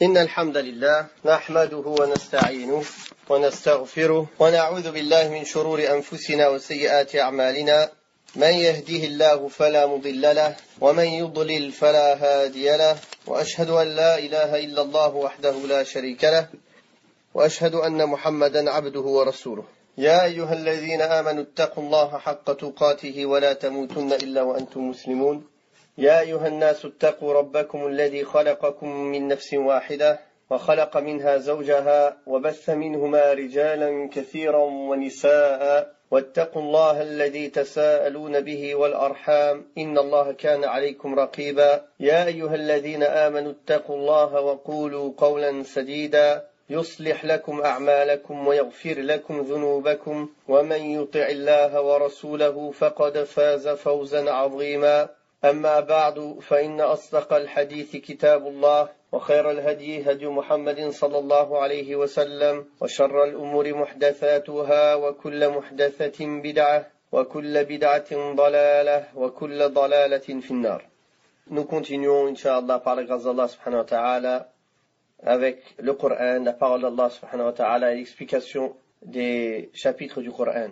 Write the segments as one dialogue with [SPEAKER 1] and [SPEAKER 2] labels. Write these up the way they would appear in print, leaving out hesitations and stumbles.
[SPEAKER 1] إن الحمد لله نحمده ونستعينه ونستغفره ونعوذ بالله من شرور أنفسنا وسيئات أعمالنا من يهده الله فلا مضل له ومن يضلل فلا هادي له وأشهد أن لا إله إلا الله وحده لا شريك له وأشهد أن محمدا عبده ورسوله يا أيها الذين آمنوا اتقوا الله حق تقاته ولا تموتن إلا وأنتم مسلمون يا أيها الناس اتقوا ربكم الذي خلقكم من نفس واحدة وخلق منها زوجها وبث منهما رجالا كثيرا ونساء واتقوا الله الذي تساءلون به والأرحام إن الله كان عليكم رقيبا يا أيها الذين آمنوا اتقوا الله وقولوا قولا سديدا يصلح لكم أعمالكم ويغفر لكم ذنوبكم ومن يطع الله ورسوله فقد فاز فوزا عظيما أما بعد فإن أصدق الحديث كتاب الله وخير الهدي هدي محمد صلى الله عليه وسلم وشر الأمور محدثاتها وكل محدثة بدعة وكل بدعة ضلالة وكل ضلالة في النار. Nous continuons, Inch'Allah, par la grâce d'Allah subhanahu wa ta'ala, avec le Coran, la parole d'Allah subhanahu wa ta'ala et l'explication des chapitres du Coran.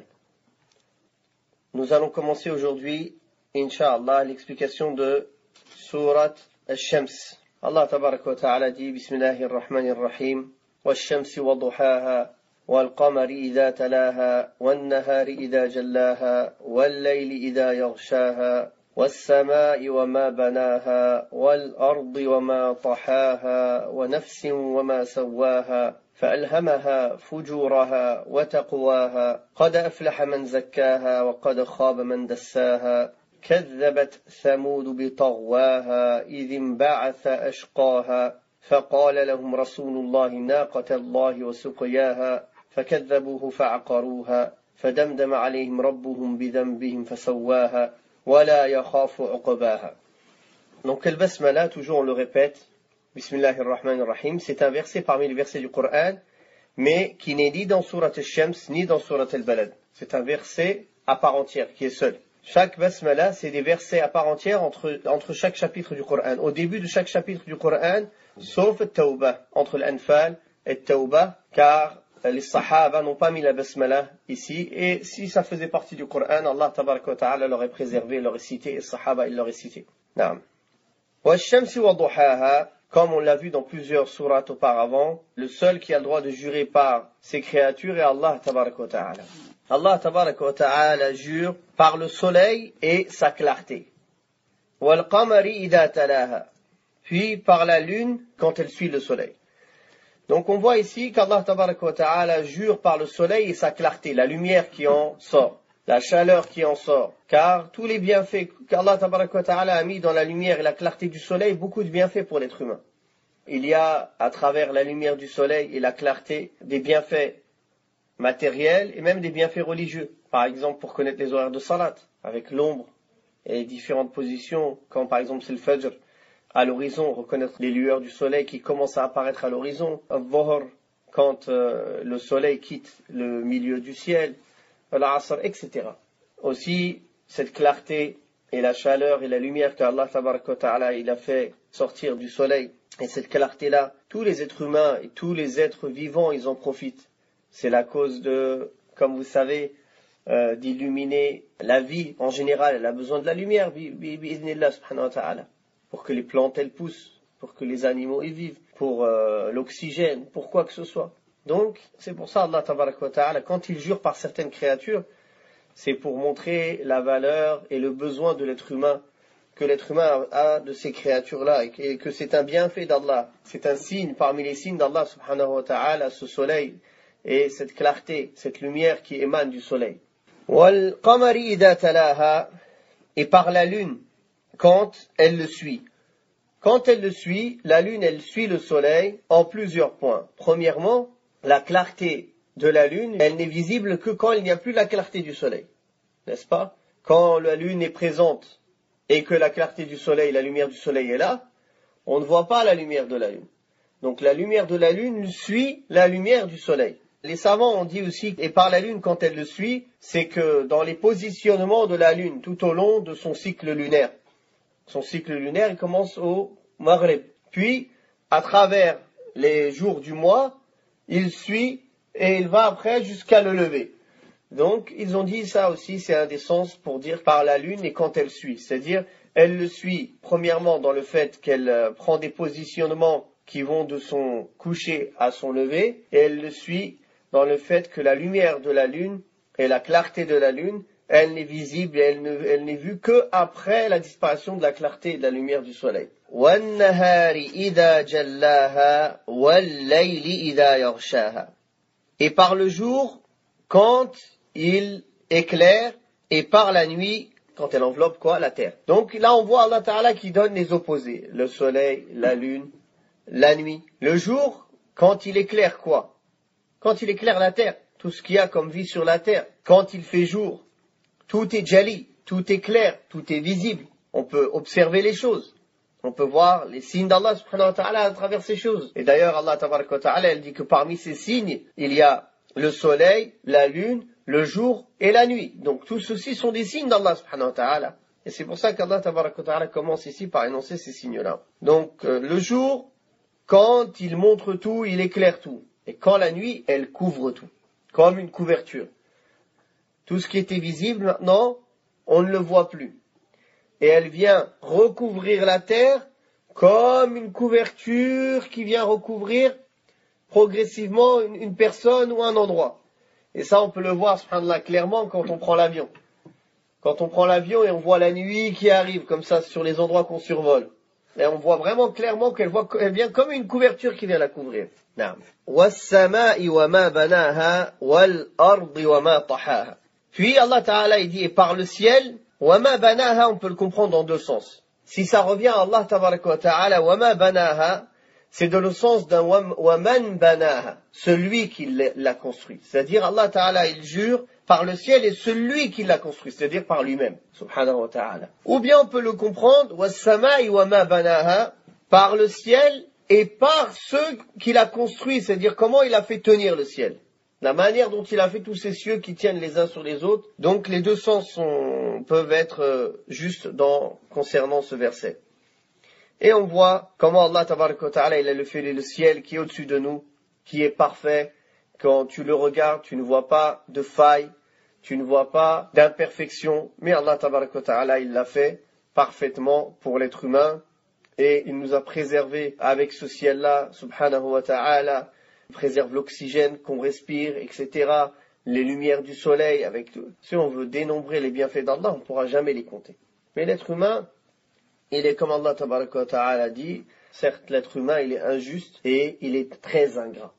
[SPEAKER 1] Nous allons commencer aujourd'hui Inch'Allah, l'explication de Surat Al-Shams. Allah tabaraka wa ta'ala dit Bismillahirrahmanirrahim وَالشَّمْسِ وَضُحَاهَا وَالْقَمَرِ إِذَا تَلَاهَا وَالنَّهَارِ إِذَا جَلَّاهَا وَاللَّيْلِ إِذَا يَغْشَاهَا وَالسَّمَاءِ وَمَا بَنَاهَا وَالْأَرْضِ وَمَا طَحَاهَا وَنَفْسٍ وَمَا سَوَّاهَا فألهمها فجورها وتقواها قد أفلح من زكاها وقد خاب من دساها كذبت ثمود بطغواها إذ انبعث أشقاها فقال لهم رسول الله ناقة الله وسقياها فكذبوه فعقروها فدمدم عليهم ربهم بذنبهم فسواها ولا يخاف عقباها. Donc le basmala, toujours on le répète, Bismillahirrahmanirrahim, c'est un verset parmi les versets du Coran, mais qui n'est ni dans Surat Al-Shams, ni dans Surat Al-Balad. C'est un verset à part entière, qui est seul. Chaque basmala, c'est des versets à part entière entre chaque chapitre du Coran. Au début de chaque chapitre du Coran, sauf At-Tawbah, entre l'Anfal et At-Tawbah, car les Sahaba n'ont pas mis la basmala ici, et si ça faisait partie du Coran, Allah tabaraka wa ta'ala l'aurait préservé, l'aurait cité, et les Sahaba, ils l'auraient cité. Naam. وَالشَّمْسِ وَضُحَاهَا, comme on l'a vu dans plusieurs sourates auparavant, le seul qui a le droit de jurer par ses créatures est Allah tabaraka wa ta'ala. Allah tabaraka wa ta'ala jure par le soleil et sa clarté. وَالْقَمَرِ إِذَا تَلَاهَا, puis par la lune quand elle suit le soleil. Donc on voit ici qu'Allah tabaraka wa ta'ala jure par le soleil et sa clarté, la lumière qui en sort, la chaleur qui en sort. Car tous les bienfaits qu'Allah tabaraka wa ta'ala a mis dans la lumière et la clarté du soleil, beaucoup de bienfaits pour l'être humain. Il y a à travers la lumière du soleil et la clarté des bienfaits matériels et même des bienfaits religieux. Par exemple pour connaître les horaires de salat, avec l'ombre et les différentes positions, quand par exemple c'est le fajr, à l'horizon, reconnaître les lueurs du soleil qui commencent à apparaître à l'horizon, al-dhuhr, quand le soleil quitte le milieu du ciel, al-asr, etc. Aussi, cette clarté et la chaleur et la lumière qu'Allah tabaraka wa ta'ala il a fait sortir du soleil, et cette clarté-là, tous les êtres humains et tous les êtres vivants, ils en profitent. C'est la cause de, comme vous savez, d'illuminer la vie en général. Elle a besoin de la lumière, bi'idhnillah subhanahu wa ta'ala, pour que les plantes elles poussent, pour que les animaux y vivent, pour l'oxygène, pour quoi que ce soit. Donc, c'est pour ça Allah tabaraka wa ta'ala, quand il jure par certaines créatures, c'est pour montrer la valeur et le besoin de l'être humain, que l'être humain a de ces créatures-là, et que c'est un bienfait d'Allah. C'est un signe parmi les signes d'Allah subhanahu wa ta'ala, ce soleil, et cette clarté, cette lumière qui émane du soleil. وَالْقَمَرِ إِذَا تَلَاهَا, et par la lune, quand elle le suit. Quand elle le suit, la lune, elle suit le soleil en plusieurs points. Premièrement, la clarté de la lune, elle n'est visible que quand il n'y a plus la clarté du soleil. N'est-ce pas? Quand la lune est présente et que la clarté du soleil, la lumière du soleil est là, on ne voit pas la lumière de la lune. Donc la lumière de la lune suit la lumière du soleil. Les savants ont dit aussi, et par la lune quand elle le suit, c'est que dans les positionnements de la lune tout au long de son cycle lunaire, son cycle lunaire il commence au Maghreb. Puis, à travers les jours du mois, il suit et il va après jusqu'à le lever. Donc, ils ont dit ça aussi, c'est un des sens pour dire par la lune et quand elle suit. C'est-à-dire, elle le suit premièrement dans le fait qu'elle prend des positionnements qui vont de son coucher à son lever, et elle le suit dans le fait que la lumière de la lune et la clarté de la lune, elle n'est visible et elle n'est vue que après la disparition de la clarté et de la lumière du soleil. Et par le jour, quand il éclaire, et par la nuit, quand elle enveloppe la terre. Donc là, on voit Allah Ta'ala qui donne les opposés. Le soleil, la lune, la nuit. Le jour, quand il éclaire quoi? Quand il éclaire la terre, tout ce qu'il y a comme vie sur la terre. Quand il fait jour, tout est jali, tout est clair, tout est visible. On peut observer les choses. On peut voir les signes d'Allah subhanahu wa ta'ala à travers ces choses. Et d'ailleurs, Allah tabaraka wa ta'ala, elle dit que parmi ces signes, il y a le soleil, la lune, le jour et la nuit. Donc tous ceux-ci sont des signes d'Allah subhanahu wa ta'ala. Et c'est pour ça qu'Allah tabaraka wa ta'ala commence ici par énoncer ces signes-là. Donc le jour, quand il montre tout, il éclaire tout. Et quand la nuit, elle couvre tout. Comme une couverture. Tout ce qui était visible maintenant, on ne le voit plus. Et elle vient recouvrir la terre comme une couverture qui vient recouvrir progressivement une personne ou un endroit. Et ça, on peut le voir, subhanallah, clairement quand on prend l'avion. Quand on prend l'avion et on voit la nuit qui arrive, comme ça, sur les endroits qu'on survole. Et on voit vraiment clairement qu'elle vient comme une couverture qui vient la couvrir. Puis Allah Ta'ala, il dit, et par le ciel, وَمَا بَنَاهَا, on peut le comprendre dans deux sens. Si ça revient à Allah Ta'ala, وَمَا بَنَاهَا, c'est dans le sens d'un وَمَنْ بَنَاهَا, celui qui l'a construit. C'est-à-dire Allah Ta'ala, il jure par le ciel et celui qui l'a construit, c'est-à-dire par lui-même, subhanahu wa ta'ala. Ou bien on peut le comprendre, وَالسَّمَاءِ وَمَا بَنَاهَا, par le ciel et par ceux qu'il a construit, c'est-à-dire comment il a fait tenir le ciel. La manière dont il a fait tous ces cieux qui tiennent les uns sur les autres. Donc les deux sens peuvent être justes concernant ce verset. Et on voit comment Allah tabaraka wa ta'ala, il a fait le ciel qui est au-dessus de nous, qui est parfait. Quand tu le regardes, tu ne vois pas de faille, tu ne vois pas d'imperfection. Mais Allah tabaraka wa ta'ala, il l'a fait parfaitement pour l'être humain. Et il nous a préservés avec ce ciel-là, subhanahu wa ta'ala. Il préserve l'oxygène qu'on respire, etc. Les lumières du soleil. Si on veut dénombrer les bienfaits d'Allah, on ne pourra jamais les compter. Mais l'être humain, il est comme Allah tabaraka wa ta'ala dit, certes l'être humain il est injuste et il est très ingrat.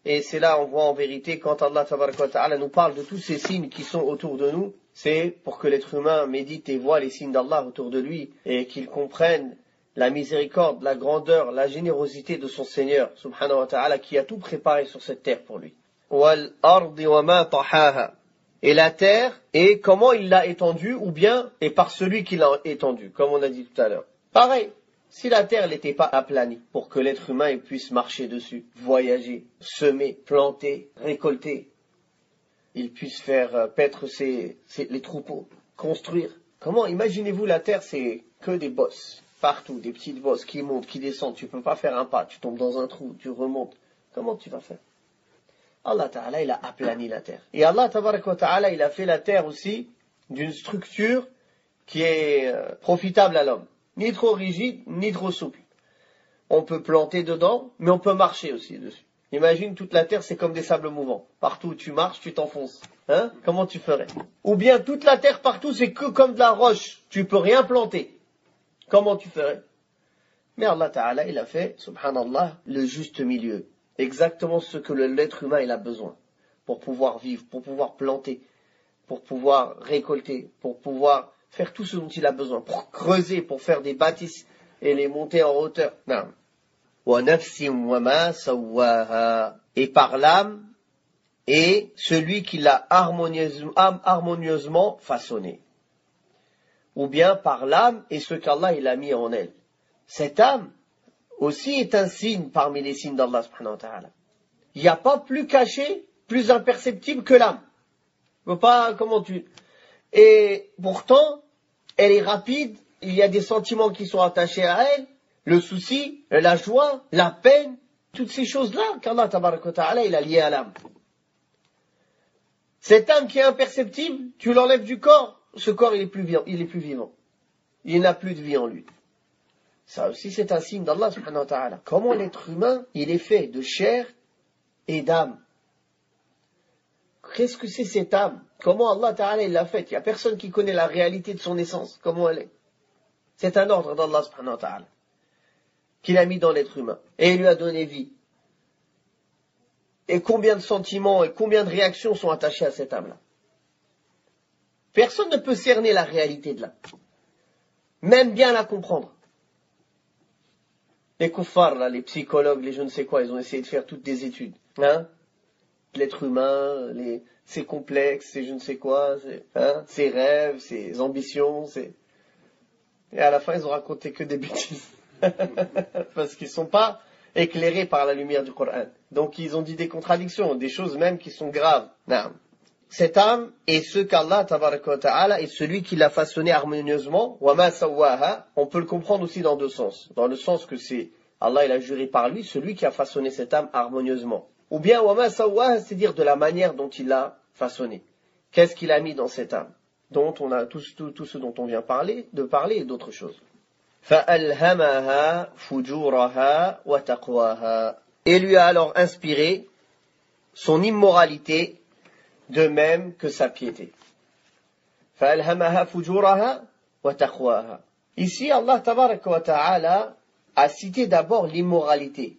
[SPEAKER 1] Et c'est là on voit en vérité quand Allah tabaraka wa ta'ala nous parle de tous ces signes qui sont autour de nous, c'est pour que l'être humain médite et voit les signes d'Allah autour de lui et qu'il comprenne la miséricorde, la grandeur, la générosité de son Seigneur, subhanahu wa ta'ala, qui a tout préparé sur cette terre pour lui. Et la terre, et comment il l'a étendue, ou bien, et par celui qui l'a étendue, comme on a dit tout à l'heure. Pareil, si la terre n'était pas aplanie, pour que l'être humain puisse marcher dessus, voyager, semer, planter, récolter, il puisse faire paître les troupeaux, construire. Comment, imaginez-vous la terre, c'est que des bosses. Partout, des petites bosses qui montent, qui descendent. Tu ne peux pas faire un pas, tu tombes dans un trou, tu remontes. Comment tu vas faire? Allah Ta'ala, il a aplani la terre. Et Allah Ta'ala, il a fait la terre aussi d'une structure qui est profitable à l'homme. Ni trop rigide, ni trop souple. On peut planter dedans, mais on peut marcher aussi dessus. Imagine toute la terre, c'est comme des sables mouvants. Partout où tu marches, tu t'enfonces. Hein? Comment tu ferais? Ou bien toute la terre partout, c'est que comme de la roche. Tu peux rien planter. Comment tu ferais? Mais Allah Ta'ala, il a fait, subhanallah, le juste milieu. Exactement ce que l'être humain il a besoin. Pour pouvoir vivre, pour pouvoir planter, pour pouvoir récolter, pour pouvoir faire tout ce dont il a besoin. Pour creuser, pour faire des bâtisses et les monter en hauteur. Non. Et par l'âme et celui qui l'a harmonieusement façonné. Ou bien par l'âme et ce qu'Allah il a mis en elle. Cette âme aussi est un signe parmi les signes d'Allah subhanahu wa ta'ala. Il n'y a pas plus caché, plus imperceptible que l'âme. Et pourtant, elle est rapide, il y a des sentiments qui sont attachés à elle, le souci, la joie, la peine, toutes ces choses-là qu'Allah tabaraka wa ta'ala, il a liées à l'âme. Cette âme qui est imperceptible, tu l'enlèves du corps, ce corps il est plus vivant. Il n'a plus de vie en lui. Ça aussi c'est un signe d'Allah subhanahu wa ta'ala. Comment l'être humain, il est fait de chair et d'âme. Qu'est-ce que c'est cette âme? Comment Allah ta'ala il l'a faite? Il n'y a personne qui connaît la réalité de son essence, comment elle est. C'est un ordre d'Allah subhanahu wa ta'ala qu'il a mis dans l'être humain. Et il lui a donné vie. Et combien de sentiments et combien de réactions sont attachés à cette âme-là? Personne ne peut cerner la réalité de l'âme. Même bien la comprendre. Les kuffars, là, les psychologues, les je ne sais quoi, ils ont essayé de faire toutes des études. Hein? L'être humain, ses complexes, ses je ne sais quoi, ses rêves, ses ambitions. Et à la fin, ils ont raconté que des bêtises. Parce qu'ils ne sont pas éclairés par la lumière du Coran. Donc ils ont dit des contradictions, des choses même qui sont graves. Non. Cette âme est ce qu'Allah tabaraka wa ta'ala est celui qui l'a façonné harmonieusement. Wa ma sawwaha, on peut le comprendre aussi dans deux sens. Dans le sens que c'est Allah il a juré par lui, celui qui a façonné cette âme harmonieusement. Ou bien wa ma sawwaha, c'est-à-dire de la manière dont il l'a façonné. Qu'est-ce qu'il a mis dans cette âme? Dont on a tout ce dont on vient de parler et d'autres choses. فَأَلْهَمَهَا فُجُورَهَا وَتَقْوَاهَا. Et lui a alors inspiré son immoralité de même que sa piété. فَأَلْهَمَهَا فُجُورَهَا وَتَقْوَاهَا. Ici, Allah tabaraka wa ta'ala a cité d'abord l'immoralité.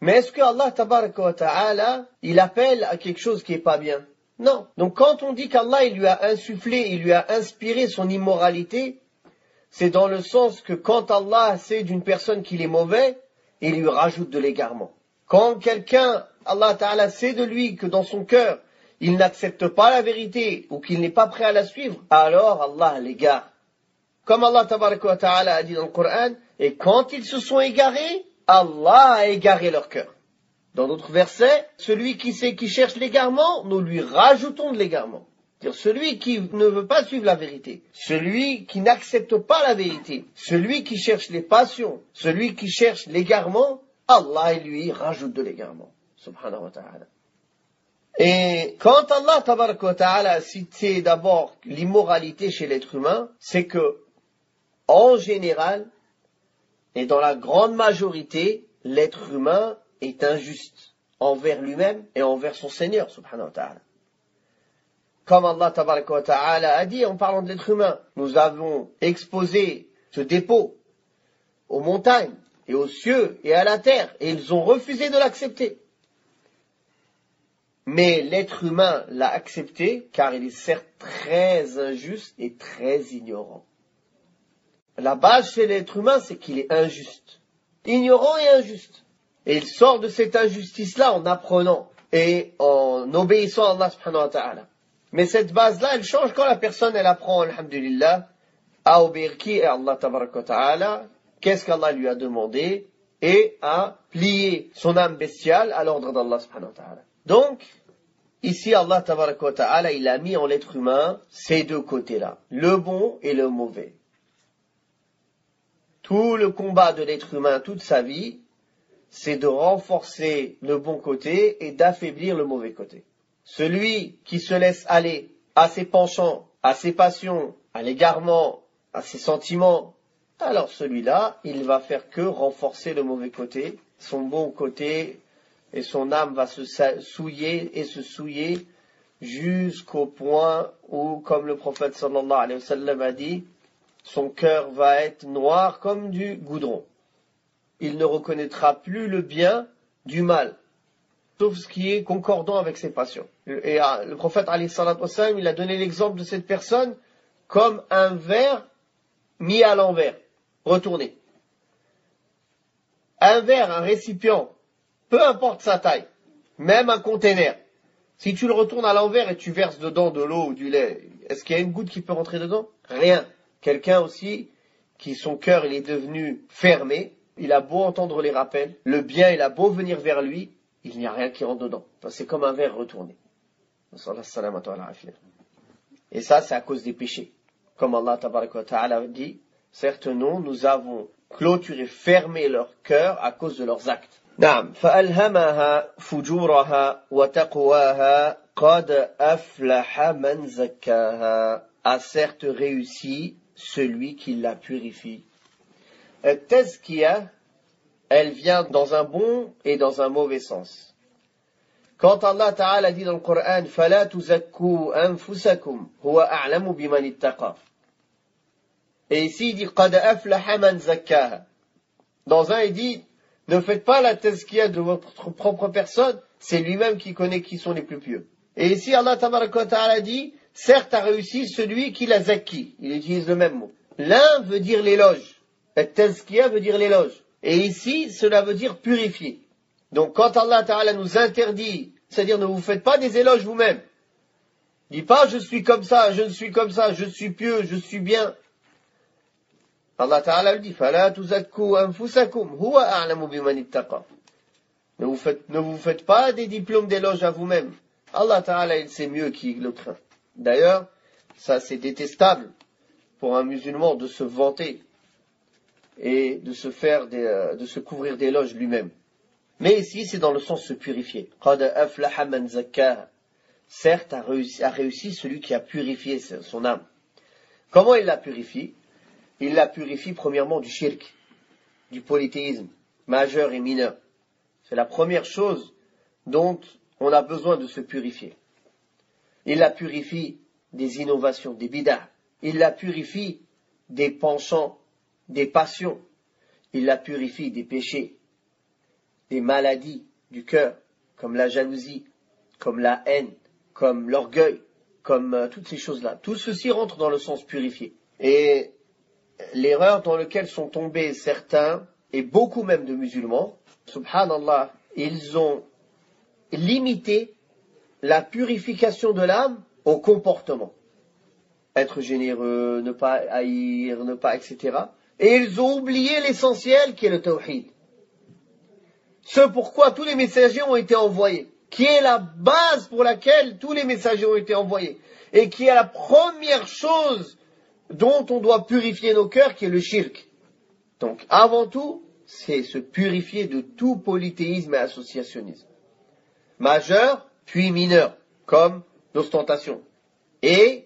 [SPEAKER 1] Mais est-ce que Allah tabaraka wa ta'ala, il appelle à quelque chose qui est pas bien? Non. Donc quand on dit qu'Allah il lui a insufflé, il lui a inspiré son immoralité, c'est dans le sens que quand Allah sait d'une personne qu'il est mauvais, il lui rajoute de l'égarement. Quand quelqu'un, Allah Ta'ala sait de lui que dans son cœur, il n'accepte pas la vérité ou qu'il n'est pas prêt à la suivre, alors Allah l'égare. Comme Allah Ta'ala a dit dans le Coran, et quand ils se sont égarés, Allah a égaré leur cœur. Dans d'autres versets, celui qui cherche l'égarement, nous lui rajoutons de l'égarement. C'est-à-dire celui qui ne veut pas suivre la vérité, celui qui n'accepte pas la vérité, celui qui cherche les passions, celui qui cherche l'égarement, Allah lui rajoute de l'égarement. Subhanahu wa ta'ala. Et quand Allah tabaraka wa ta'ala a cité d'abord l'immoralité chez l'être humain, c'est que, en général, et dans la grande majorité, l'être humain est injuste envers lui-même et envers son Seigneur, subhanahu wa ta'ala. Comme Allah tabaraka wa ta'ala a dit en parlant de l'être humain, nous avons exposé ce dépôt aux montagnes et aux cieux et à la terre, et ils ont refusé de l'accepter. Mais l'être humain l'a accepté car il est certes très injuste et très ignorant. La base chez l'être humain, c'est qu'il est injuste. Ignorant et injuste. Et il sort de cette injustice-là en apprenant et en obéissant à Allah subhanahu wa ta'ala. Mais cette base-là, elle change quand la personne, elle apprend, alhamdulillah, à obéir qui est Allah tabaraka wa ta'ala, qu'est-ce qu'Allah lui a demandé, et à plier son âme bestiale à l'ordre d'Allah subhanahu wa ta'ala. Donc, ici, Allah tabaraka wa ta'ala, il a mis en l'être humain ces deux côtés-là, le bon et le mauvais. Tout le combat de l'être humain, toute sa vie, c'est de renforcer le bon côté et d'affaiblir le mauvais côté. Celui qui se laisse aller à ses penchants, à ses passions, à l'égarement, à ses sentiments, alors celui-là, il va faire que renforcer le mauvais côté, son bon côté, et son âme va se souiller et se souiller jusqu'au point où, comme le prophète sallallahu alayhi wa sallam a dit, son cœur va être noir comme du goudron. Il ne reconnaîtra plus le bien du mal, sauf ce qui est concordant avec ses passions. Et le prophète alayhi salatu wassalam, il a donné l'exemple de cette personne comme un verre mis à l'envers, retourné. Un verre, un récipient, peu importe sa taille, même un conteneur, si tu le retournes à l'envers et tu verses dedans de l'eau ou du lait, est-ce qu'il y a une goutte qui peut rentrer dedans? Rien. Quelqu'un aussi, qui son cœur il est devenu fermé, il a beau entendre les rappels, le bien il a beau venir vers lui, il n'y a rien qui rentre dedans. C'est comme un verre retourné. Et ça, c'est à cause des péchés. Comme Allah tabaraka wa ta'ala dit, certes non, nous avons clôturer, fermer leur cœur à cause de leurs actes. نعم فألهمها فجورها وتقواها قد أفلح من زكاها a certes réussi celui qui la purifie. Tazkiya, elle vient dans un bon et dans un mauvais sens. Quand Allah Ta'ala dit dans le Coran فَلَا تُزَكُّوا أَنفُسَكُمْ هُوَ أَعْلَمُ بِمَنِ اتَّقَى. Et ici il dit قَدْ أَفْلَحَ مَنْ زَكَّاهَا. Dans un il dit ne faites pas la tazkiya de votre propre personne, c'est lui-même qui connaît qui sont les plus pieux. Et ici Allah Ta'ala dit certes a réussi celui qui la zakki. Il utilise le même mot. L'un veut dire l'éloge. Tazkiya veut dire l'éloge. Et ici, cela veut dire purifier. Donc quand Allah Ta'ala nous interdit, c'est-à-dire ne vous faites pas des éloges vous-même. Dis pas je suis comme ça, je ne suis comme ça, je suis pieux, je suis bien. Allah Ta'ala le dit, فَلَا تُزَكُّوا أَنفُسَكُمْ هُوَ أَعْلَمُ بِمَنِ اتَّقَى. Ne vous faites pas des diplômes d'éloge à vous-même. Allah Ta'ala, il sait mieux qui l'autre. D'ailleurs, ça c'est détestable pour un musulman de se vanter et de se couvrir d'éloges lui-même. Mais ici, c'est dans le sens de se purifier. قَدْ أَفْلَحَ مَنْ زَكَّاهَا. Certes, a réussi celui qui a purifié son âme. Comment il la purifie? Il la purifie premièrement du shirk, du polythéisme, majeur et mineur. C'est la première chose dont on a besoin de se purifier. Il la purifie des innovations, des bid'ah. Il la purifie des penchants, des passions. Il la purifie des péchés, des maladies du cœur, comme la jalousie, comme la haine, comme l'orgueil, comme toutes ces choses-là. Tout ceci rentre dans le sens purifié. Et l'erreur dans laquelle sont tombés certains, et beaucoup même de musulmans, subhanallah, ils ont limité la purification de l'âme au comportement. Être généreux, ne pas haïr, ne pas, etc. Et ils ont oublié l'essentiel qui est le tawhid. Ce pourquoi tous les messagers ont été envoyés, qui est la base pour laquelle tous les messagers ont été envoyés, et qui est la première chose dont on doit purifier nos cœurs, qui est le shirk. Donc, avant tout, c'est se purifier de tout polythéisme et associationnisme. Majeur, puis mineur, comme l'ostentation. Et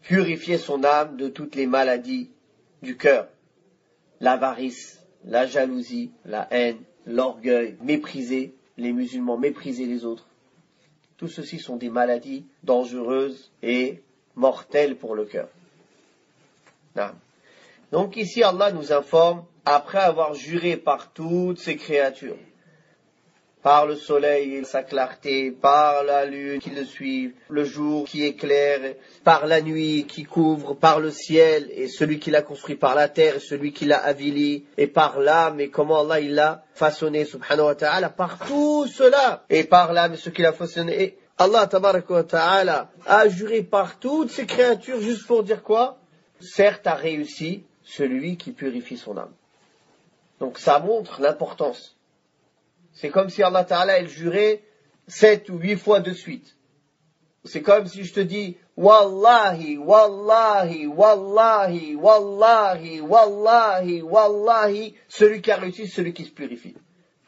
[SPEAKER 1] purifier son âme de toutes les maladies du cœur. L'avarice, la jalousie, la haine, l'orgueil, mépriser les musulmans, mépriser les autres. Tout ceci sont des maladies dangereuses et mortelles pour le cœur. Donc ici Allah nous informe, après avoir juré par toutes ces créatures, par le soleil et sa clarté, par la lune qui le suit, le jour qui éclaire, par la nuit qui couvre, par le ciel et celui qui l'a construit, par la terre et celui qui l'a avili, et par l'âme et comment Allah il l'a façonné, subhanahu wa ta'ala, par tout cela, et par l'âme et ce qu'il a façonné. Et Allah tabaraka wa ta'ala a juré par toutes ces créatures juste pour dire quoi? Certes a réussi celui qui purifie son âme. Donc ça montre l'importance. C'est comme si Allah Ta'ala il jurait 7 ou 8 fois de suite. C'est comme si je te dis Wallahi, Wallahi, Wallahi, Wallahi, Wallahi, Wallahi, celui qui a réussi, celui qui se purifie.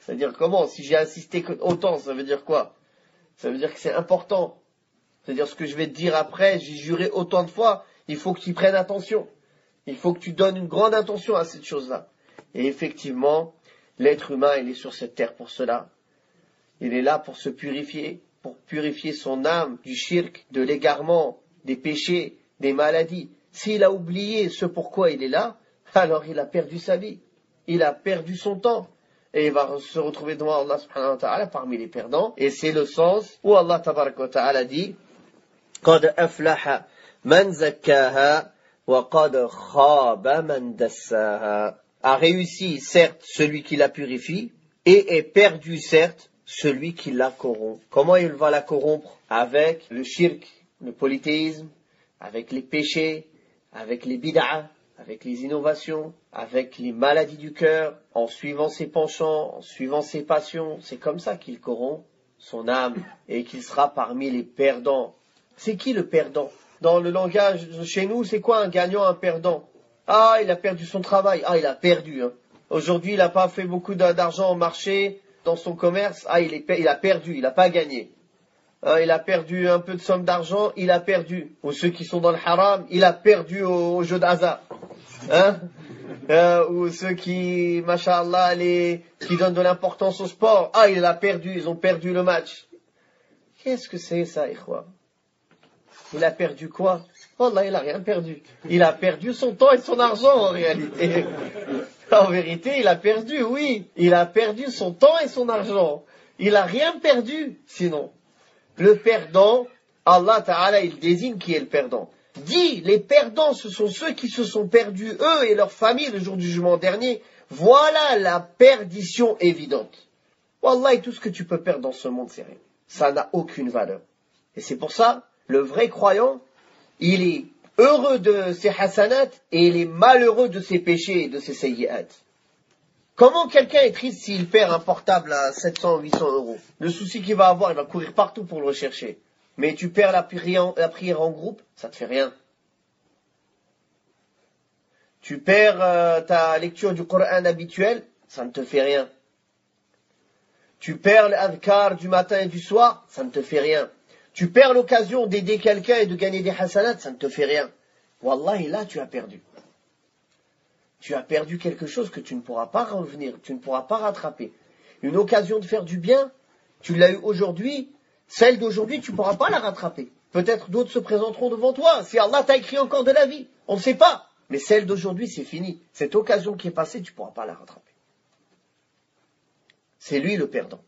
[SPEAKER 1] C'est-à-dire comment? Si j'ai insisté autant, ça veut dire quoi? Ça veut dire que c'est important. C'est-à-dire ce que je vais te dire après, j'ai juré autant de fois, il faut que tu y prennes attention. Il faut que tu donnes une grande attention à cette chose-là. Et effectivement, l'être humain, il est sur cette terre pour cela. Il est là pour se purifier, pour purifier son âme du shirk, de l'égarement, des péchés, des maladies. S'il a oublié ce pourquoi il est là, alors il a perdu sa vie. Il a perdu son temps. Et il va se retrouver devant Allah subhanahu wa ta'ala parmi les perdants. Et c'est le sens où Allah tabaraka wa ta'ala dit قَدْ أَفْلَحَ مَنْ زَكَّاهَا وَقَدْ خَابَ مَنْ دَسَّاهَا. A réussi, certes, celui qui la purifie, et est perdu, certes, celui qui la corrompt. Comment il va la corrompre? Avec le shirk, le polythéisme, avec les péchés, avec les bid'ah, avec les innovations, avec les maladies du cœur, en suivant ses penchants, en suivant ses passions. C'est comme ça qu'il corrompt son âme et qu'il sera parmi les perdants. C'est qui le perdant? Dans le langage chez nous, c'est quoi un gagnant, un perdant? Ah, il a perdu son travail. Ah, il a perdu. Aujourd'hui, il n'a pas fait beaucoup d'argent au marché, dans son commerce. Ah, il a perdu, il n'a pas gagné. Hein, il a perdu un peu de somme d'argent, il a perdu. Ou ceux qui sont dans le haram, il a perdu au jeu d'hasard. Hein? Ou ceux qui, masha'Allah, qui donnent de l'importance au sport. Ah, il a perdu, ils ont perdu le match. Qu'est-ce que c'est ça, ikhwa? Il a perdu quoi? Wallah, il a rien perdu. Il a perdu son temps et son argent, en réalité. En vérité, il a perdu, oui. Il a perdu son temps et son argent. Il a rien perdu, sinon. Le perdant, Allah Ta'ala, il désigne qui est le perdant. Dit, les perdants, ce sont ceux qui se sont perdus, eux et leurs familles, le jour du jugement dernier. Voilà la perdition évidente. Wallah, tout ce que tu peux perdre dans ce monde, c'est rien. Ça n'a aucune valeur. Et c'est pour ça, le vrai croyant, il est heureux de ses hasanat et il est malheureux de ses péchés et de ses sayyi'at. Comment quelqu'un est triste s'il perd un portable à 700 ou 800 euros? Le souci qu'il va avoir, il va courir partout pour le rechercher. Mais tu perds la prière en groupe, ça te fait rien. Tu perds ta lecture du Coran habituelle, ça ne te fait rien. Tu perds l'adhkar du matin et du soir, ça ne te fait rien. Tu perds l'occasion d'aider quelqu'un et de gagner des hasanats, ça ne te fait rien. Wallahi, là, tu as perdu. Tu as perdu quelque chose que tu ne pourras pas revenir, tu ne pourras pas rattraper. Une occasion de faire du bien, tu l'as eu aujourd'hui, celle d'aujourd'hui, tu ne pourras pas la rattraper. Peut-être d'autres se présenteront devant toi, si Allah t'a écrit encore de la vie, on ne sait pas. Mais celle d'aujourd'hui, c'est fini. Cette occasion qui est passée, tu ne pourras pas la rattraper. C'est lui le perdant.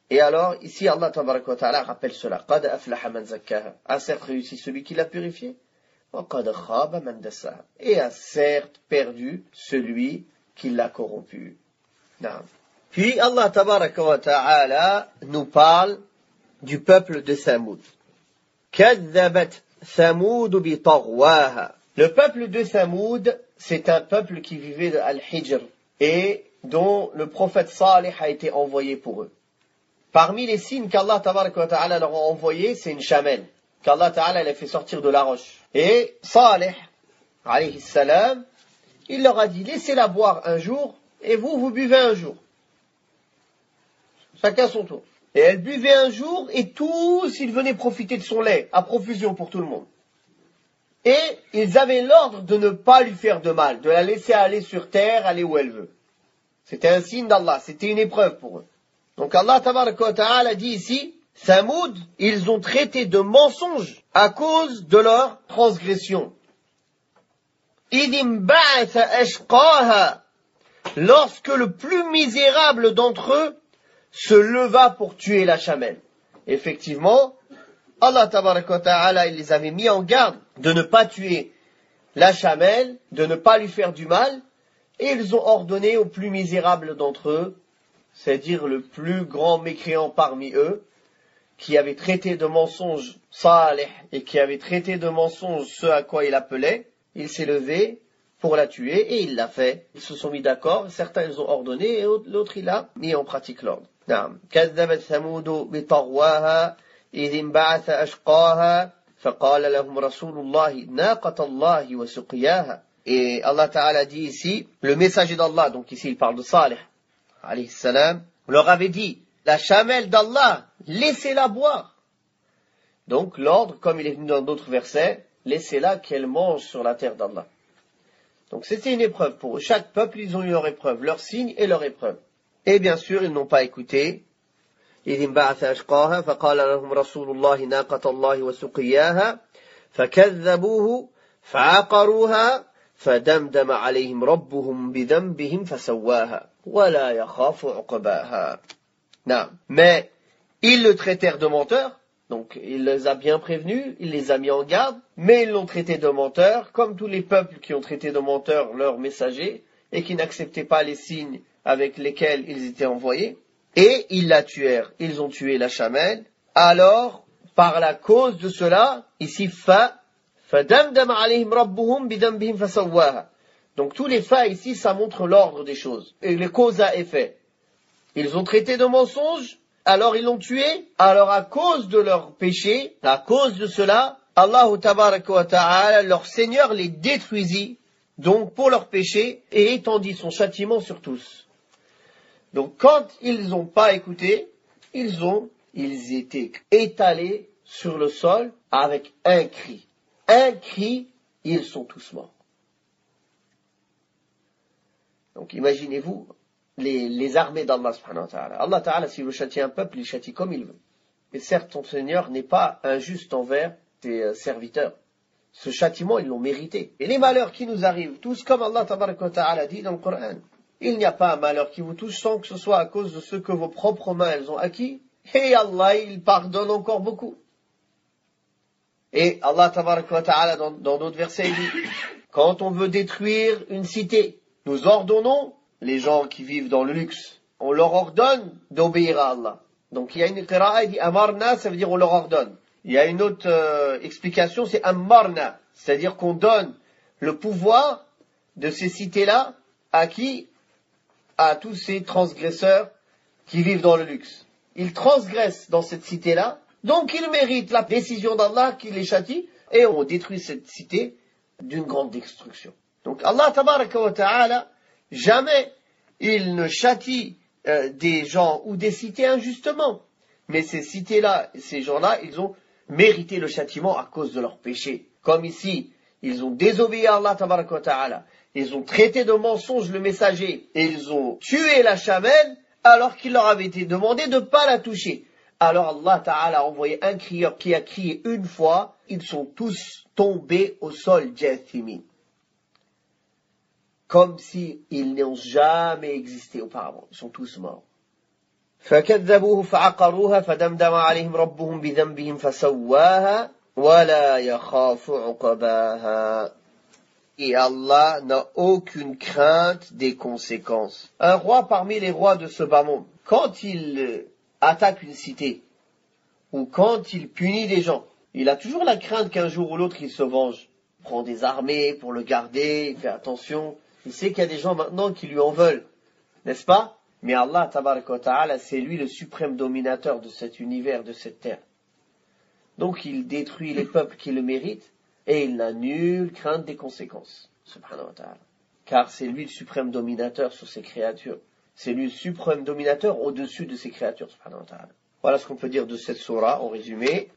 [SPEAKER 1] Et alors, ici, Allah tabaraka wa ta'ala rappelle cela. Qad aflaha man zakkaha. A certes réussi celui qui l'a purifié. Wa qad khaba man dassaha. Et a certes perdu celui qui l'a corrompu. Naam. Puis Allah tabaraka wa ta'ala nous parle du peuple de Thamoud. Kadzabat Thamoud bi taghwaha. Le peuple de Thamoud, c'est un peuple qui vivait de Al-Hijr et dont le prophète Salih a été envoyé pour eux. Parmi les signes qu'Allah tabaraka wa ta'ala leur a envoyés, c'est une chamelle qu'Allah ta'ala a fait sortir de la roche. Et Salih, alayhi salam, il leur a dit, laissez-la boire un jour, et vous buvez un jour. Chacun son tour. Et elle buvait un jour, et tous, ils venaient profiter de son lait, à profusion pour tout le monde. Et ils avaient l'ordre de ne pas lui faire de mal, de la laisser aller sur terre, aller où elle veut. C'était un signe d'Allah, c'était une épreuve pour eux. Donc Allah tabaraka wa ta'ala dit ici, Thamoud, ils ont traité de mensonge à cause de leur transgression. Idim ba'atha ashqaha, lorsque le plus misérable d'entre eux se leva pour tuer la chamelle. Effectivement, Allah tabaraka wa ta'ala, il les avait mis en garde de ne pas tuer la chamelle, de ne pas lui faire du mal, et ils ont ordonné au plus misérable d'entre eux, c'est-à-dire le plus grand mécréant parmi eux, qui avait traité de mensonge Salih et qui avait traité de mensonge ce à quoi il appelait, il s'est levé pour la tuer et il l'a fait. Ils se sont mis d'accord, certains ils ont ordonné et l'autre il a mis en pratique l'ordre. كذبت ثمود بطغواها إذ انبعث أشقاها فقال لهم رسول الله ناقة الله وسقياها. Et Allah Ta'ala dit ici, le messager d'Allah, donc ici il parle de Salih, alayhi salam, leur avait dit, la chamelle d'Allah, laissez-la boire. Donc l'ordre, comme il est venu dans d'autres versets, laissez-la qu'elle mange sur la terre d'Allah. Donc c'était une épreuve pour eux. Chaque peuple, ils ont eu leur épreuve, leur signe et leur épreuve. Et bien sûr, ils n'ont pas écouté. إذ انبعث أشقاها فقال لهم رسول الله ناقة الله وسقياها فكذبوه فعقروها فدمدم عليهم ربهم بذنبهم فسواها ولا يخاف عقباها. Non. Mais ils le traitèrent de menteur, donc il les a bien prévenus, il les a mis en garde, mais ils l'ont traité de menteur, comme tous les peuples qui ont traité de menteur leurs messagers et qui n'acceptaient pas les signes avec lesquels ils étaient envoyés. Et ils la tuèrent, ils ont tué la chamelle. Alors, par la cause de cela, ici فَدَمْدَمَ عَلَيْهِمْ رَبُّهُمْ بِذَنْبِهِمْ فَسَوَّاهَا. Donc tous les faits ici, ça montre l'ordre des choses, et les causes à effet. Ils ont traité de mensonges, alors ils l'ont tué, alors à cause de leur péché, à cause de cela, Allah tabaraka wa ta'ala, leur Seigneur les détruisit donc pour leurs péchés, et étendit son châtiment sur tous. Donc quand ils n'ont pas écouté, ils étaient étalés sur le sol avec un cri. Un cri, ils sont tous morts. Donc imaginez-vous les armées d'Allah subhanahu wa ta'ala. Allah ta'ala, s'il veut châtier un peuple, il châtie comme il veut. Et certes, ton Seigneur n'est pas injuste envers ses serviteurs. Ce châtiment, ils l'ont mérité. Et les malheurs qui nous arrivent, tous comme Allah ta'ala dit dans le Coran, il n'y a pas un malheur qui vous touche sans que ce soit à cause de ce que vos propres mains elles ont acquis. Et Allah, il pardonne encore beaucoup. Et Allah ta'ala dans d'autres versets, il dit, quand on veut détruire une cité, nous ordonnons, les gens qui vivent dans le luxe, on leur ordonne d'obéir à Allah. Donc il y a une qira'a, il dit amarna, ça veut dire on leur ordonne. Il y a une autre explication, c'est amarna, c'est-à-dire qu'on donne le pouvoir de ces cités-là à qui? À tous ces transgresseurs qui vivent dans le luxe. Ils transgressent dans cette cité-là, donc ils méritent la décision d'Allah qui les châtie, et on détruit cette cité d'une grande destruction. Donc Allah tabaraka wa ta'ala, jamais il ne châtie des gens ou des cités injustement. Mais ces cités-là, ces gens-là, ils ont mérité le châtiment à cause de leurs péchés. Comme ici, ils ont désobéi à Allah tabaraka wa ta'ala. Ils ont traité de mensonge le messager. Et ils ont tué la chamelle alors qu'il leur avait été demandé de ne pas la toucher. Alors Allah ta'ala a envoyé un crieur qui a crié une fois. Ils sont tous tombés au sol jathimin. Comme s'ils n'ont jamais existé auparavant. Ils sont tous morts. فكذبوه فعقروها فدمدم عليهم ربهم بذنبهم فسواها ولا يخاف عقباها. Et Allah n'a aucune crainte des conséquences. Un roi parmi les rois de ce bas monde, quand il attaque une cité, ou quand il punit des gens, il a toujours la crainte qu'un jour ou l'autre il se venge. Il prend des armées pour le garder, il fait attention. Il sait qu'il y a des gens maintenant qui lui en veulent, n'est-ce pas? Mais Allah, tabaraka wa ta'ala, c'est lui le suprême dominateur de cet univers, de cette terre. Donc il détruit les peuples qui le méritent, et il n'a nulle crainte des conséquences, subhanahu wa ta'ala. Car c'est lui le suprême dominateur sur ses créatures. C'est lui le suprême dominateur au-dessus de ses créatures, subhanahu wa ta'ala. Voilà ce qu'on peut dire de cette sourate, en résumé.